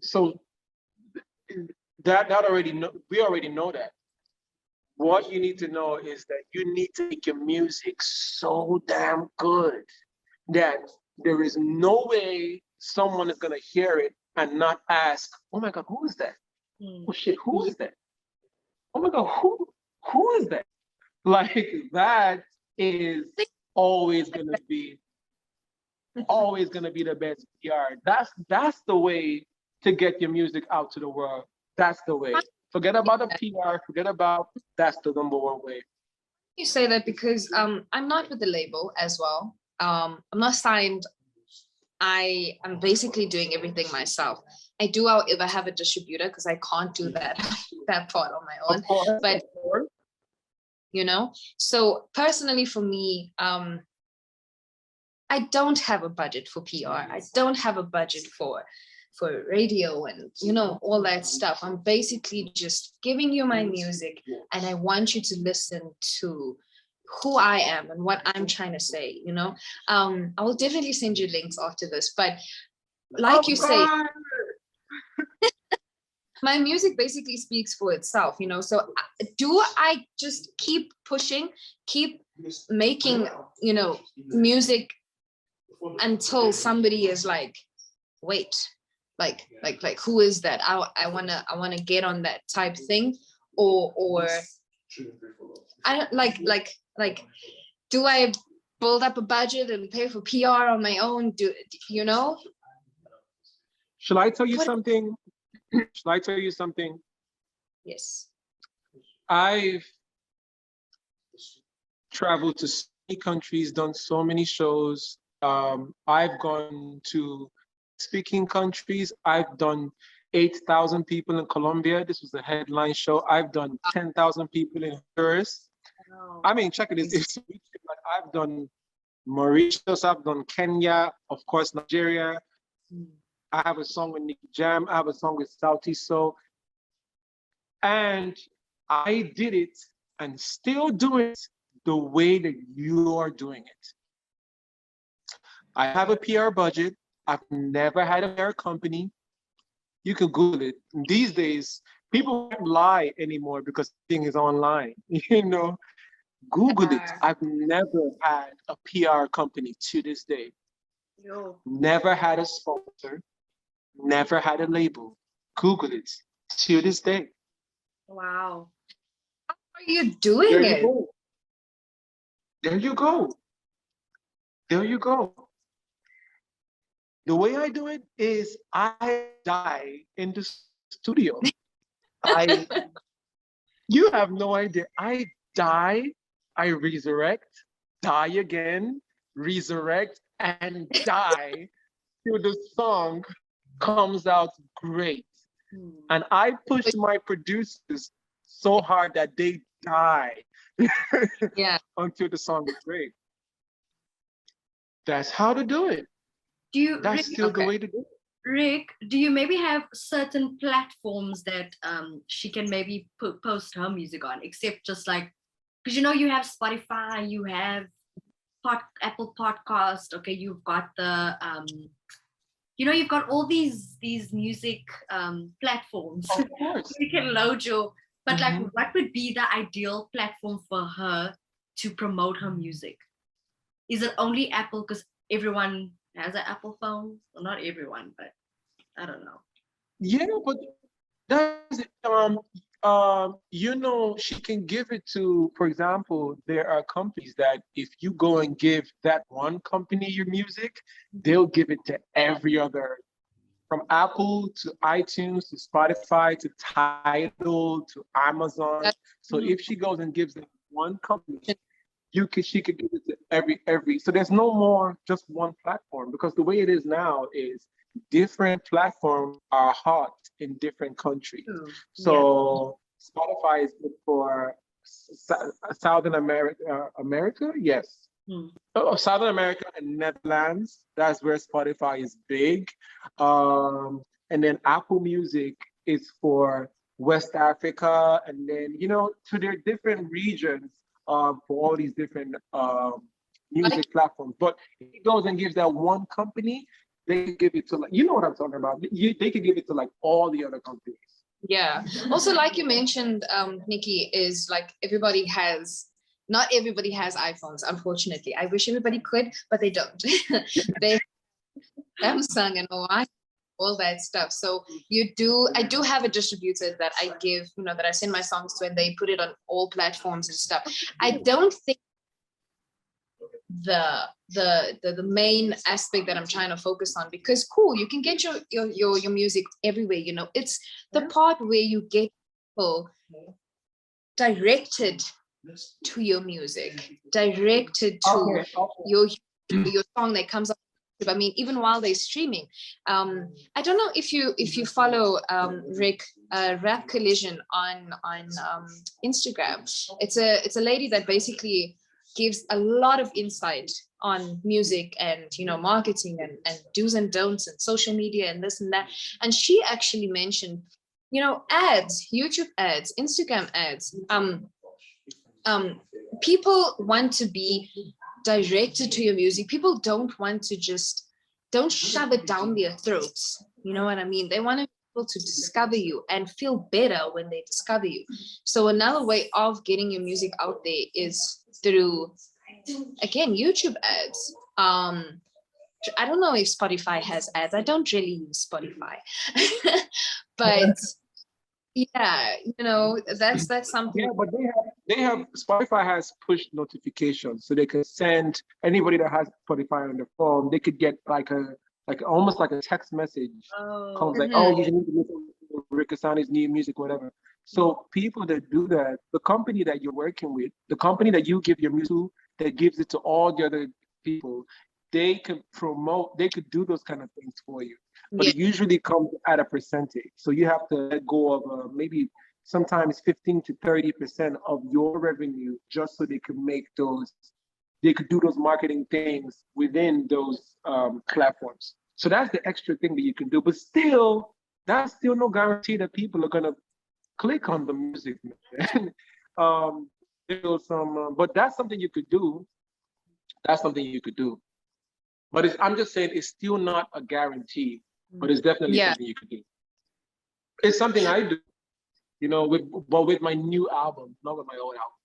So that already know, we already know that. What you need to know is that you need to make your music so damn good that there is no way someone is gonna hear it and not ask, "Oh my God, who is that? Oh shit, who is that? Oh my God, who is that?" Like that is always gonna be the best PR. That's the way to get your music out to the world. That's the way. Forget about the PR. Forget about. That's the number one way. You say that because I'm not with the label as well. I'm not signed. I am basically doing everything myself. I do, however, have a distributor because I can't do that part on my own. Of course, but so personally for me, I don't have a budget for PR. I don't have a budget for radio and all that stuff. I'm basically just giving you my music, and I want you to listen to who I am and what I'm trying to say. I will definitely send you links after this, but like you say, my music basically speaks for itself. So do I just keep pushing, keep making music until somebody is like, wait, like who is that? I wanna get on that type thing, or I don't like do I build up a budget and pay for PR on my own? Shall I tell you something? Shall I tell you something? Yes. I've traveled to so many countries, done so many shows. I've gone to speaking countries. I've done 8,000 people in Colombia. This was a headline show. I've done 10,000 people in Honduras. I mean, check it. It's like I've done Mauritius. I've done Kenya. Of course, Nigeria. I have a song with Nicky Jam. I have a song with Southeast Soul. And I did it and still do it the way that you are doing it. I have a PR budget. I've never had a PR company. You can Google it. These days, people don't lie anymore because everything is online. Google it. I've never had a PR company to this day. Never had a sponsor. Never had a label. Google it to this day. Wow. How are you doing it? There you go. There you go. The way I do it is I die in the studio. You have no idea. I die, I resurrect, die again, resurrect, and die till the song comes out great. And I push my producers so hard that they die until the song is great. That's how to do it. That's still the way to do it. Rick, do you maybe have certain platforms that she can maybe post her music on, except just like, because you know you have Spotify, you have Apple Podcast, okay, you've got the you know, you've got all these music platforms. Of course. You can load your, but like, Mhm. what would be the ideal platform for her to promote her music? Is it only Apple? Because everyone has an Apple phone. Well, not everyone, but I don't know. Yeah, but that's you know, she can give it to, for example, there are companies that if you go and give that one company your music, they'll give it to every other, from Apple to iTunes to Spotify to Tidal to Amazon. That's So if she goes and gives it one company, she could give it to every. So there's no more just one platform, because the way it is now is different platforms are hot in different countries. True. Yeah. So Spotify is good for Southern America, yes. Hmm. Oh, Southern America and Netherlands, that's where Spotify is big. And then Apple Music is for West Africa, and then, you know, to their different regions for all these different like, music platforms. But if he goes and gives that one company, they could give it to, like, you know what I'm talking about. They could give it to like all the other companies. yeah. Also, like you mentioned, Nikki, is like not everybody has iPhones, unfortunately. I wish everybody could, but they don't. They have Samsung and all that stuff. So I do have a distributor that I give, you know, that I send my songs to, and they put it on all platforms and stuff. I don't think the main aspect that I'm trying to focus on, because cool, you can get your music everywhere, you know. It's the part where you get people directed to your music, directed to your song that comes up. I mean, even while they're streaming. I don't know if you follow Ric Rap Collision on Instagram. It's a lady that basically gives a lot of insight on music and, you know, marketing and do's and don'ts and social media and this and that. And she actually mentioned, you know, ads, YouTube ads, Instagram ads. People want to be directed to your music. People don't shove it down their throats. You know what I mean? They want people to discover you and feel better when they discover you. So another way of getting your music out there is through, again, YouTube ads. I don't know if Spotify has ads. I don't really use Spotify, but yeah, you know, that's something. Yeah, but they have Spotify has push notifications, so they can send anybody that has Spotify on their phone, they could get like almost like a text message. Comes like, oh, you need to listen to Ric Hassani's new music, whatever. So people that do that, the company that you're working with, the company that you give your music to, that gives it to all the other people, they could do those kind of things for you. But it usually comes at a percentage. So you have to let go of maybe sometimes 15 to 30% of your revenue, just so they could do those marketing things within those platforms. So that's the extra thing that you can do. But still, that's still no guarantee that people are gonna click on the music. But that's something you could do. That's something you could do. But I'm just saying, it's still not a guarantee. But it's definitely something you could do. It's something I do, you know, with my new album, not with my old album.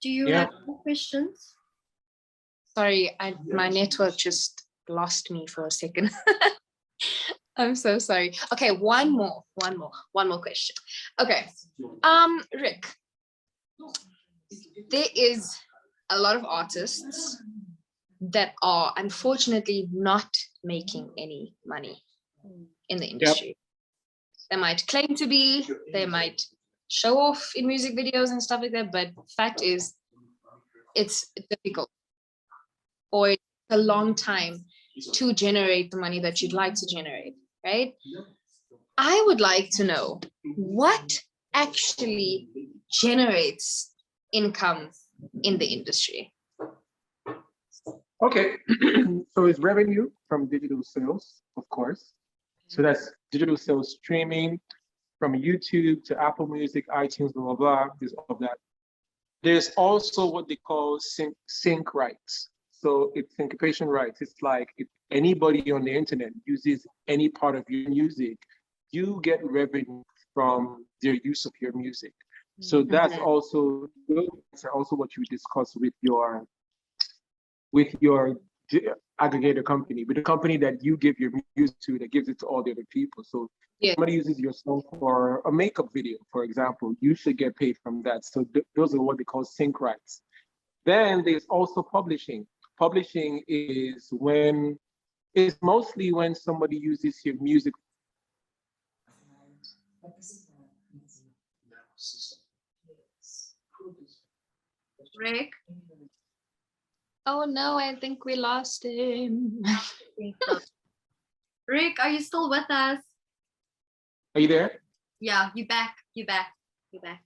Do you have more questions? Sorry, my network just lost me for a second. I'm so sorry. Okay, one more question. Okay, Rick, there is a lot of artists that are unfortunately not making any money in the industry. Yep. They might claim to be, they might show off in music videos and stuff like that, but fact is, it's difficult, or it's a long time to generate the money that you'd like to generate, right? I would like to know what actually generates income in the industry. Okay, so it's revenue from digital sales, of course. So that's digital sales streaming from YouTube to Apple Music, iTunes, blah, blah, blah. There's all of that. There's also what they call sync rights. So it's syncopation rights. It's like if anybody on the internet uses any part of your music, you get revenue from their use of your music. So that's also, those are also what you discuss with your aggregator company, with the company that you give your music to, that gives it to all the other people. So Yeah. somebody uses your song for a makeup video, for example, you should get paid from that. So those are what they call sync rights. Then there's also publishing. Publishing is mostly when somebody uses your music. Rick? Oh no, I think we lost him. I think so. Rick, are you still with us? Are you there? Yeah, you back. You back. You back.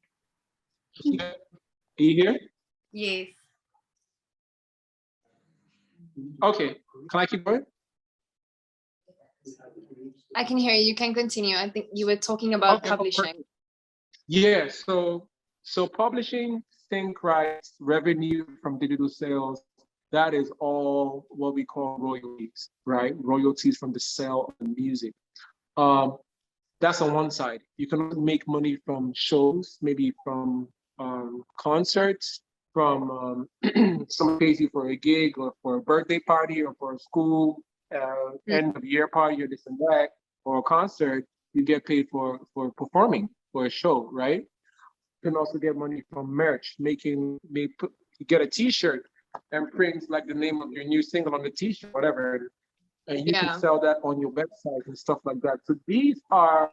Are you here? Yes. Okay, can I keep going? I can hear you. You can continue. I think you were talking about Okay, publishing. Yeah, so publishing, sync rights, revenue from digital sales, that is all what we call royalties, right? Royalties from the sale of music. That's on one side. You can make money from shows, maybe from concerts, from someone pays you for a gig or for a birthday party or for a school end of year party or this and that, or a concert. You get paid for performing for a show, right? You can also get money from merch, you get a T-shirt and print like the name of your new single on the T-shirt, whatever, and you can sell that on your website and stuff like that. So these are,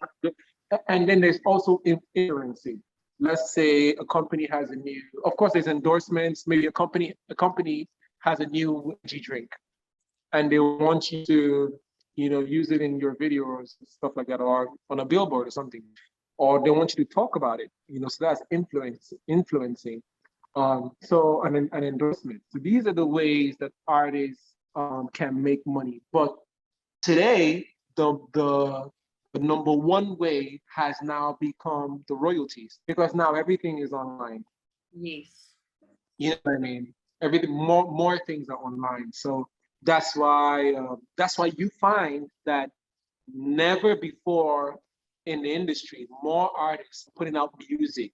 and then there's also influencing. Let's say a company has a new, of course, there's endorsements. Maybe a company has a new energy drink, and they want you to, use it in your videos, stuff like that, or on a billboard or something, or they want you to talk about it. So that's influencing. So an endorsement. So these are the ways that artists can make money. But today, the number one way has now become the royalties, because now everything is online. Yes. You know what I mean? Everything, more things are online. So that's why you find that never before in the industry, more artists putting out music.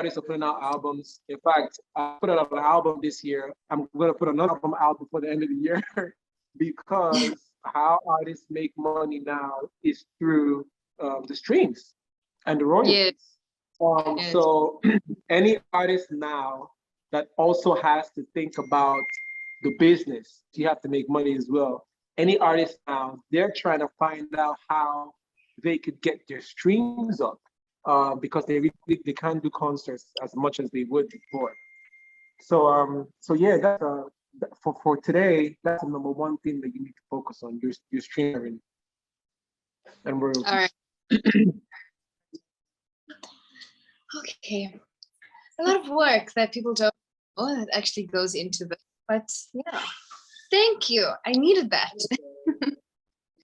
Artists are putting out albums. In fact, I put out an album this year. I'm going to put another album out before the end of the year because how artists make money now is through the streams and the royalties. So any artist now that also has to think about the business, you have to make money as well. Any artist now, they're trying to find out how they could get their streams up. Because they can't do concerts as much as they would before. So yeah, that's for today. That's the number one thing that you need to focus on: your streaming and royalties. All right. Okay. A lot of work that people don't know that actually goes into this. But yeah, thank you. I needed that.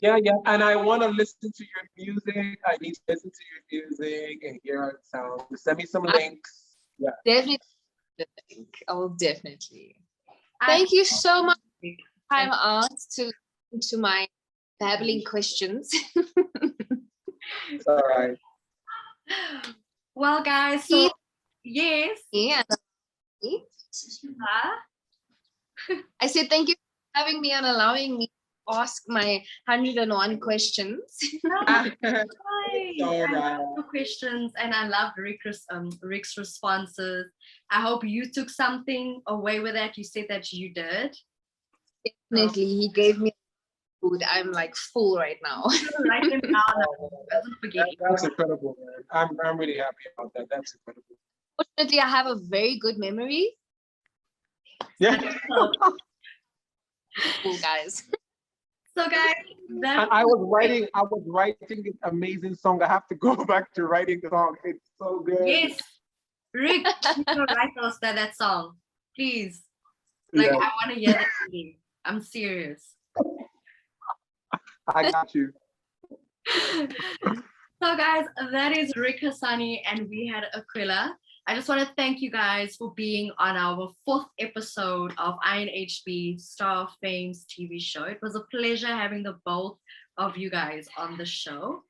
Yeah, and I want to listen to your music. I need to listen to your music and hear how it sounds. Send me some links. Yeah, definitely. I will definitely. Thank you so much for your time out to listen to my babbling questions. it's all right. Well, guys, so yes. Yeah. I said thank you for having me and allowing me to ask my 101 questions. I love the questions and I loved Ric's responses. I hope you took something away with that. You said that you did. Definitely, he gave me food. I'm like full right now. Write them down. Don't forget. That's incredible, man. I'm really happy about that. That's incredible. Fortunately, I have a very good memory. Yeah. Cool, guys. So guys, I was writing an amazing song. I have to go back to writing the song. It's so good. Yes. Ric, you can write us that song. Please. Like, Yeah. I want to hear that singing. I'm serious. I got you. So guys, that is Ric Hassani and we had Aquila. I just want to thank you guys for being on our 4th episode of INHB Star of Fame's TV show. It was a pleasure having the both of you guys on the show.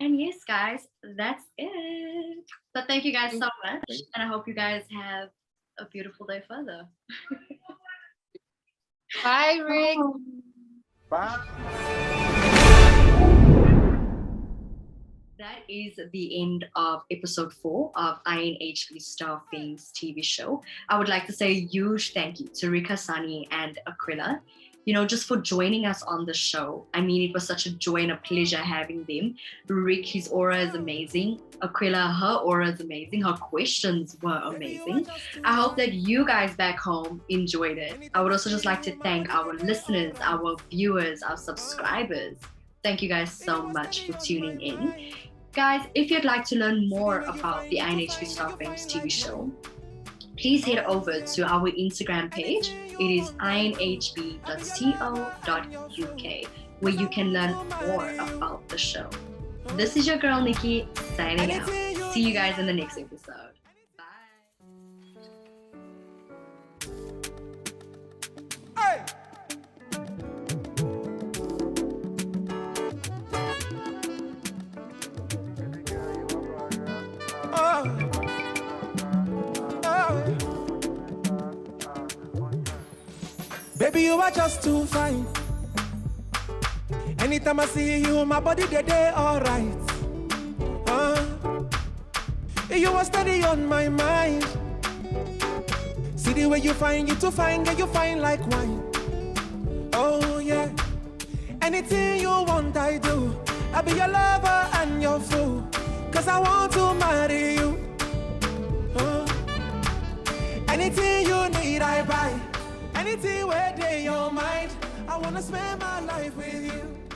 And yes, guys, that's it. So thank you guys so much. And I hope you guys have a beautiful day further. Bye, Rick. Bye. That is the end of episode 4 of INHB Star Fame's TV show. I would like to say a huge thank you to Ric Hassani and Aquila, just for joining us on the show. I mean, it was such a joy and a pleasure having them. Rick, his aura is amazing. Aquila, her aura is amazing. Her questions were amazing. I hope that you guys back home enjoyed it. I would also just like to thank our listeners, our viewers, our subscribers. Thank you guys so much for tuning in. Guys, if you'd like to learn more about the INHB Star Fames TV show, please head over to our Instagram page. It is inhb.co.uk, where you can learn more about the show. This is your girl, Nikki, signing out. See you guys in the next episode. Bye. Hey! Baby, you are just too fine. Anytime I see you, my body they alright. You are steady on my mind. See the way you find you to find, girl, you find like wine. Oh yeah. Anything you want, I do. I'll be your lover and your fool. 'Cause I want to marry you. Anything you need, I buy. Anything where they your mind, I wanna spend my life with you.